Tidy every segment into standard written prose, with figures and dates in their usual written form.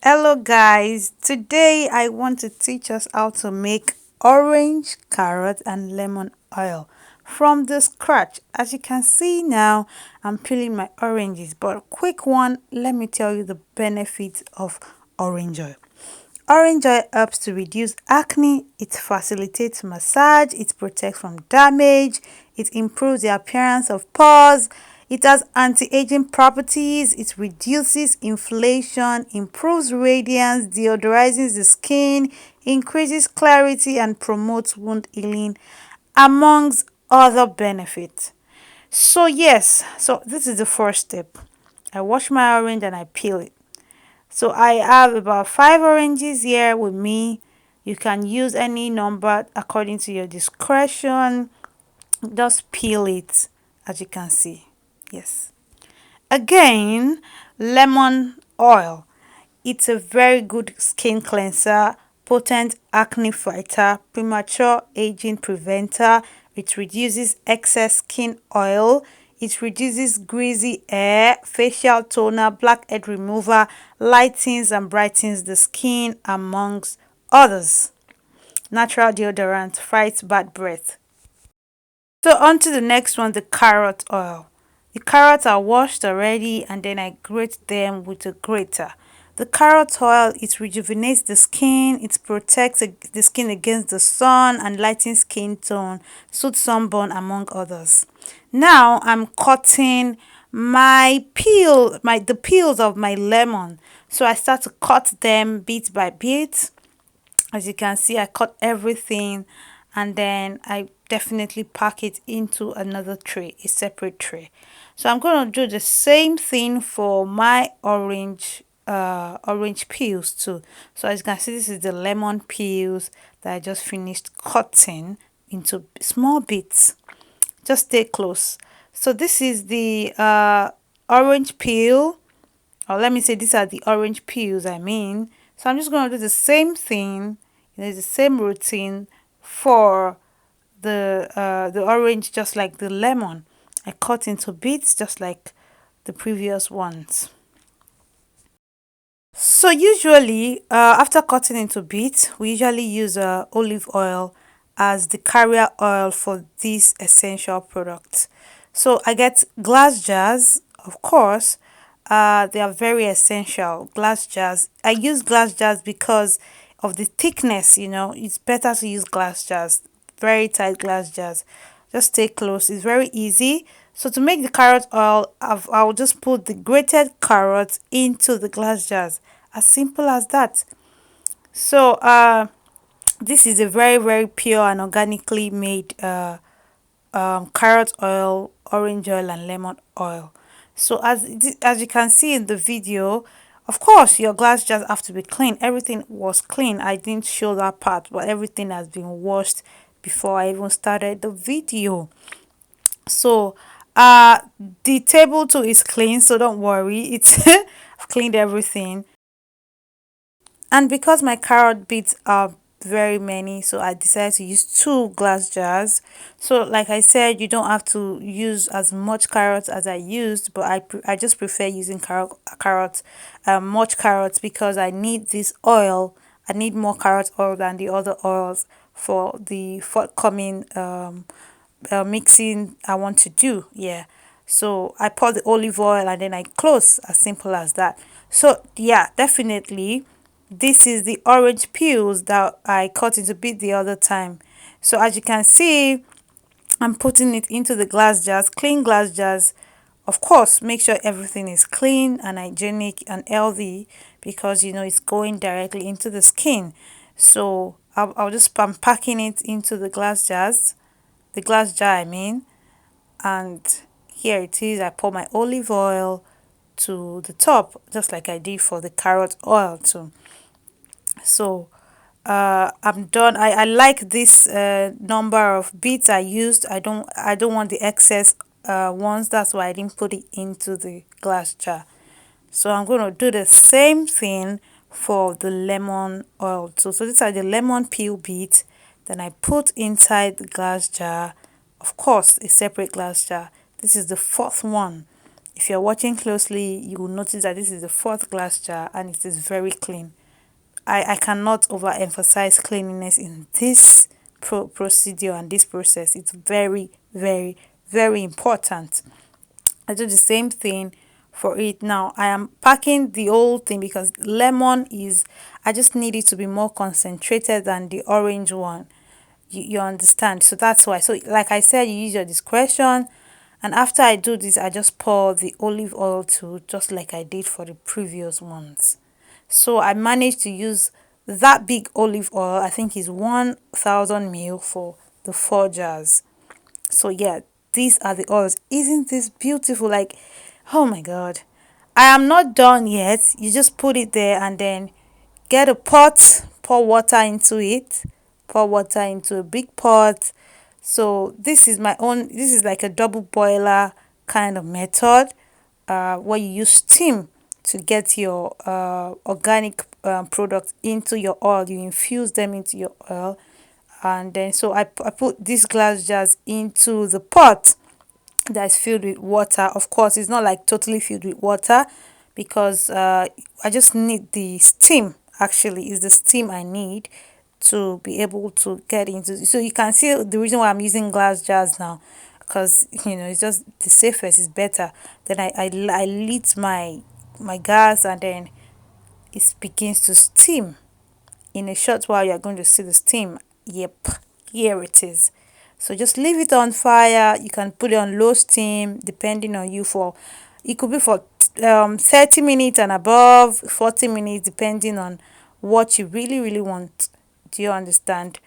Hello guys, today I want to teach us how to make orange, carrot and lemon oil from the scratch. As you can see now, I'm peeling my oranges, but a quick one, let me tell you the benefits of orange oil. Orange oil helps to reduce acne, it facilitates massage, it protects from damage, it improves the appearance of pores, it has anti-aging properties, it reduces inflammation, improves radiance, deodorizes the skin, increases clarity and promotes wound healing, amongst other benefits. So yes, so this is the first step. I wash my orange and I peel it. So I have about 5 oranges here with me. You can use any number according to your discretion. Just peel it, as you can see. Yes. Again, lemon oil. It's a very good skin cleanser, potent acne fighter, premature aging preventer. It reduces excess skin oil. It reduces greasy hair, facial toner, blackhead remover, lightens and brightens the skin, amongst others. Natural deodorant, fights bad breath. So on to the next one, the carrot oil. The carrots are washed already and then I grate them with a grater. The carrot oil, it rejuvenates the skin, it protects the skin against the sun and lightens skin tone, soothes sunburn, among others. Now I'm cutting the peels of my lemon. So I start to cut them bit by bit. As you can see, I cut everything and then I definitely pack it into another tray, a separate tray. So I'm going to do the same thing for my orange peels too. So as you can see, this is the lemon peels that I just finished cutting into small bits. Just stay close. So this is the orange peel, or let me say these are the orange peels I mean. So I'm just going to do the same thing, the same routine for the orange, just like the lemon. I cut into bits just like the previous ones. So usually after cutting into bits, we usually use olive oil as the carrier oil for this essential product. So I get glass jars, of course. They are very essential. Glass jars. I use glass jars because of the thickness. It's better to use glass jars, very tight glass jars. Just stay close. It's very easy. So to make the carrot oil, I'll just put the grated carrots into the glass jars. As simple as that. So this is a very, very pure and organically made carrot oil, orange oil and lemon oil. So as you can see in the video, of course your glass jars have to be clean. Everything was clean. I didn't show that part, but everything has been washed before I even started the video. So the table too is clean, so don't worry, it's I've cleaned everything. And because my carrot bits are very many, so I decided to use 2 glass jars. So like I said, you don't have to use as much carrots as I used, but I just prefer using much carrots, because I need this oil. I need more carrot oil than the other oils for the forthcoming mixing I want to do. Yeah, so I pour the olive oil and then I close. As simple as that. So yeah, definitely this is the orange peels that I cut into bit the other time. So as you can see, I'm putting it into the glass jars, clean glass jars. Of course, make sure everything is clean and hygienic and healthy, because it's going directly into the skin. So I'm packing it into the glass jars, the glass jar I mean. And here it is. I pour my olive oil to the top, just like I did for the carrot oil too. So I'm done. I like this number of bits I used. I don't want the excess ones. That's why I didn't put it into the glass jar. So I'm going to do the same thing for the lemon oil too. So these are the lemon peel bits. Then I put inside the glass jar. Of course, a separate glass jar. This is the fourth one. If you're watching closely, you will notice that this is the fourth glass jar and it is very clean. I cannot overemphasize cleanliness in this procedure and this process. It's very, very, very important. I do the same thing for it. Now I am packing the whole thing because lemon is, I just need it to be more concentrated than the orange one. You understand? So that's why. So like I said, you use your discretion. And after I do this, I just pour the olive oil too, just like I did for the previous ones. So I managed to use that big olive oil. I think is 1000 ml for the 4 jars. So yeah, these are the oils. Isn't this beautiful? Like, oh my god. I am not done yet. You just put it there and then get a pot, pour water into it, pour water into a big pot. So this is my own, this is like a double boiler kind of method, where you use steam to get your organic products into your oil. You infuse them into your oil, and then so I put these glass jars into the pot that's filled with water. Of course, it's not like totally filled with water because I just need the steam. Actually, is the steam I need to be able to get into. So you can see the reason why I'm using glass jars now, because it's just the safest is better. Then I lit my gas and then it begins to steam. In a short while you're going to see the steam. Yep, here it is. So just leave it on fire. You can put it on low steam depending on you. For it could be for 30 minutes and above, 40 minutes depending on what you really want. Do you understand?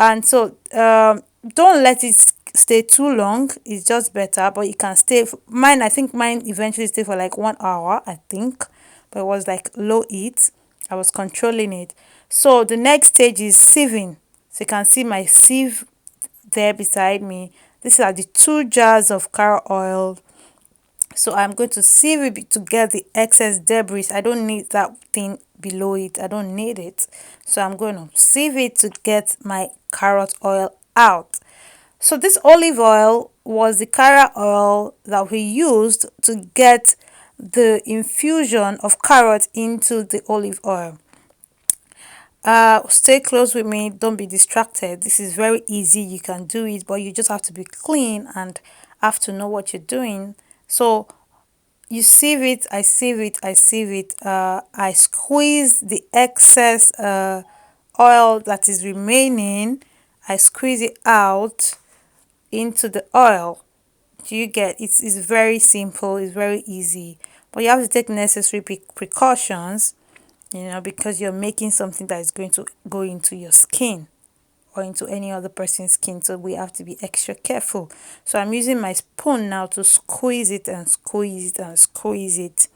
And so don't let it stay too long. It's just better, but you can stay mine. I think mine eventually stayed for like 1 hour, I think, but it was like low heat. I was controlling it. So the next stage is sieving. So you can see my sieve there beside me. These are the 2 jars of car oil. So I'm going to sieve it to get the excess debris. I don't need that thing below it. I don't need it. So I'm going to sieve it to get my carrot oil out. So this olive oil was the carrot oil that we used to get the infusion of carrot into the olive oil. Stay close with me, don't be distracted. This is very easy, you can do it, but you just have to be clean and have to know what you're doing. So you sieve it, I sieve it, I sieve it. I squeeze the excess oil that is remaining. I squeeze it out into the oil. Do you get? It's very simple, it's very easy, but you have to take necessary precautions, because you're making something that is going to go into your skin or into any other person's skin. So we have to be extra careful. So I'm using my spoon now to squeeze it and squeeze it and squeeze it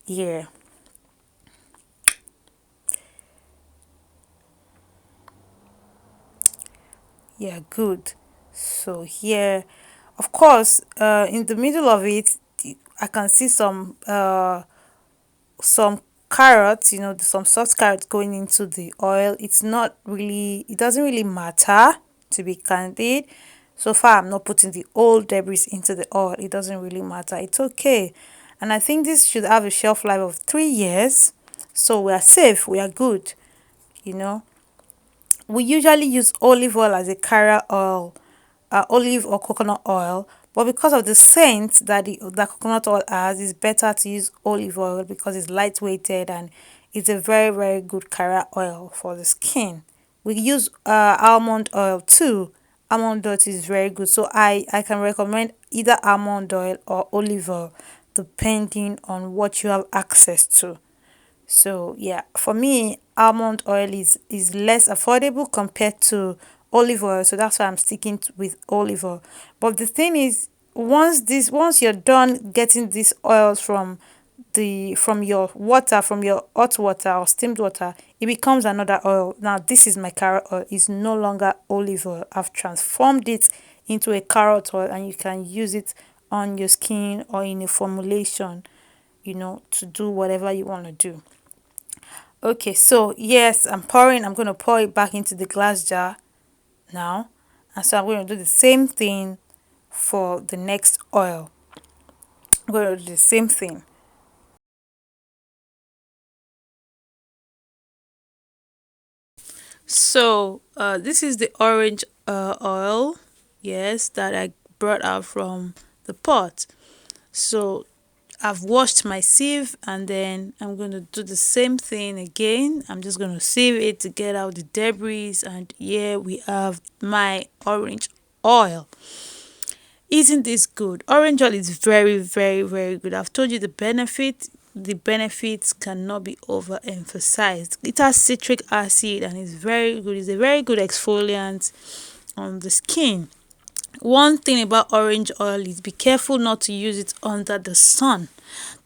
here. Yeah, good. So here, of course, in the middle of it, I can see some carrots, some soft carrots going into the oil. It's not really, it doesn't really matter, to be candid. So far I'm not putting the old debris into the oil. It doesn't really matter, it's okay. And I think this should have a shelf life of 3 years, so we are safe, we are good. We usually use olive oil as a carrier oil, olive or coconut oil, but because of the scent that the coconut oil has, it's better to use olive oil because it's lightweighted and it's a very, very good carrier oil for the skin. We use almond oil too. Almond oil is very good, so I can recommend either almond oil or olive oil depending on what you have access to. So yeah, for me, almond oil is less affordable compared to olive oil, so that's why I'm sticking with olive oil. But the thing is, once you're done getting these oils from your water, from your hot water or steamed water, it becomes another oil. Now this is my carrot oil. It's no longer olive oil. I've transformed it into a carrot oil, and you can use it on your skin or in a formulation, to do whatever you want to do. Okay, so yes, I'm going to pour it back into the glass jar now. And so I'm going to do the same thing for the next oil. I'm going to do the same thing. So this is the orange oil, yes, that I brought out from the pot. So I've washed my sieve, and then I'm going to do the same thing again. I'm just going to sieve it to get out the debris, and here we have my orange oil. Isn't this good? Orange oil is very, very, very good. I've told you the benefit. The benefits cannot be overemphasized. It has citric acid and it's very good. It's a very good exfoliant on the skin. One thing about orange oil is be careful not to use it under the sun.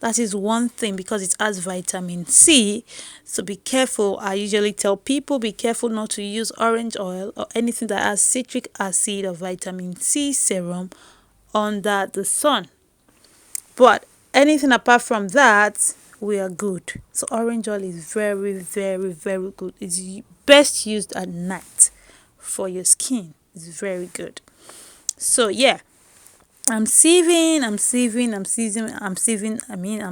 That is one thing, because it has vitamin C. So be careful. I usually tell people be careful not to use orange oil or anything that has citric acid or vitamin C serum under the sun. But anything apart from that, we are good. So orange oil is very, very, very good. It's best used at night for your skin. It's very good. So yeah, I'm sieving, I'm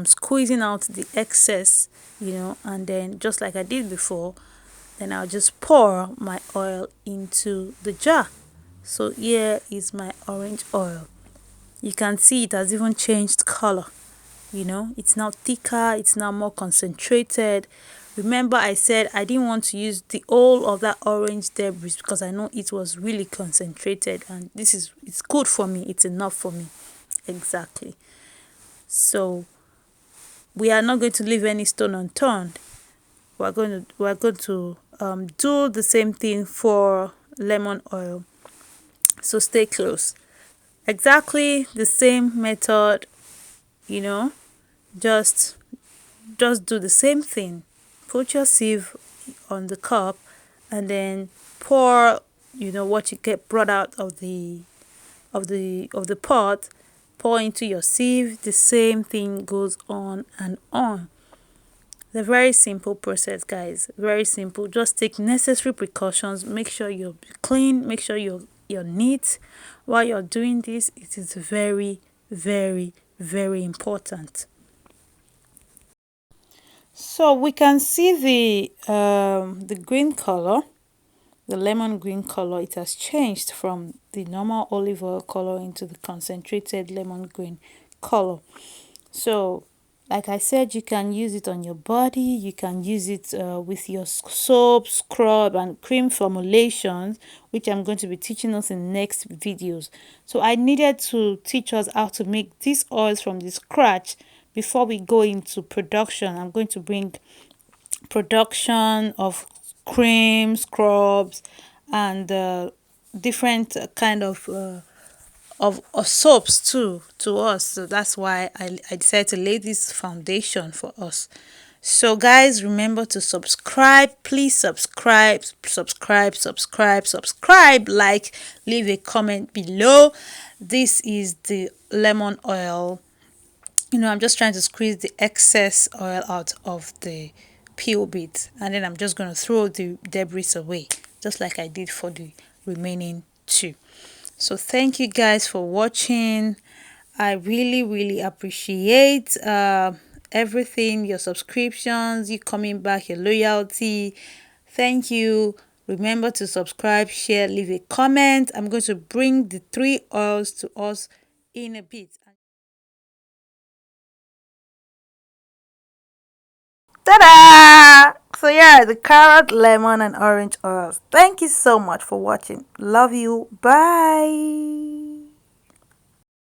squeezing out the excess, and then just like I did before, then I'll just pour my oil into the jar. So here is my orange oil. You can see it has even changed color. It's now thicker, it's now more concentrated. Remember, I said I didn't want to use the whole of that orange debris because I know it was really concentrated, and it's good for me, it's enough for me. Exactly. So we are not going to leave any stone unturned. We're going to do the same thing for lemon oil. So stay close. Exactly the same method, you know just do the same thing. Put your sieve on the cup, and then pour what you get brought out of the pot. Pour into your sieve. The same thing goes on and on. The very simple process, guys. Very simple. Just take necessary precautions. Make sure you're clean. Make sure you're neat while you're doing this. It is very, very, very important. So we can see the green color, the lemon green color. It has changed from the normal olive oil color into the concentrated lemon green color. So like I said, you can use it on your body. You can use it with your soap, scrub, and cream formulations, which I'm going to be teaching us in next videos. So I needed to teach us how to make these oils from the scratch before we go into production. I'm going to bring production of cream, scrubs, and different kind of soaps too to us. So that's why I decided to lay this foundation for us. So guys, remember to subscribe. Please subscribe, like, leave a comment below. This is the lemon oil. I'm just trying to squeeze the excess oil out of the peel bit, and then I'm just going to throw the debris away, just like I did for the remaining two. So thank you guys for watching. I really, really appreciate everything, your subscriptions, you coming back, your loyalty. Thank you. Remember to subscribe, share, leave a comment. I'm going to bring the 3 oils to us in a bit. Ta-da! So yeah, the carrot, lemon, and orange oils. Thank you so much for watching. Love you. Bye.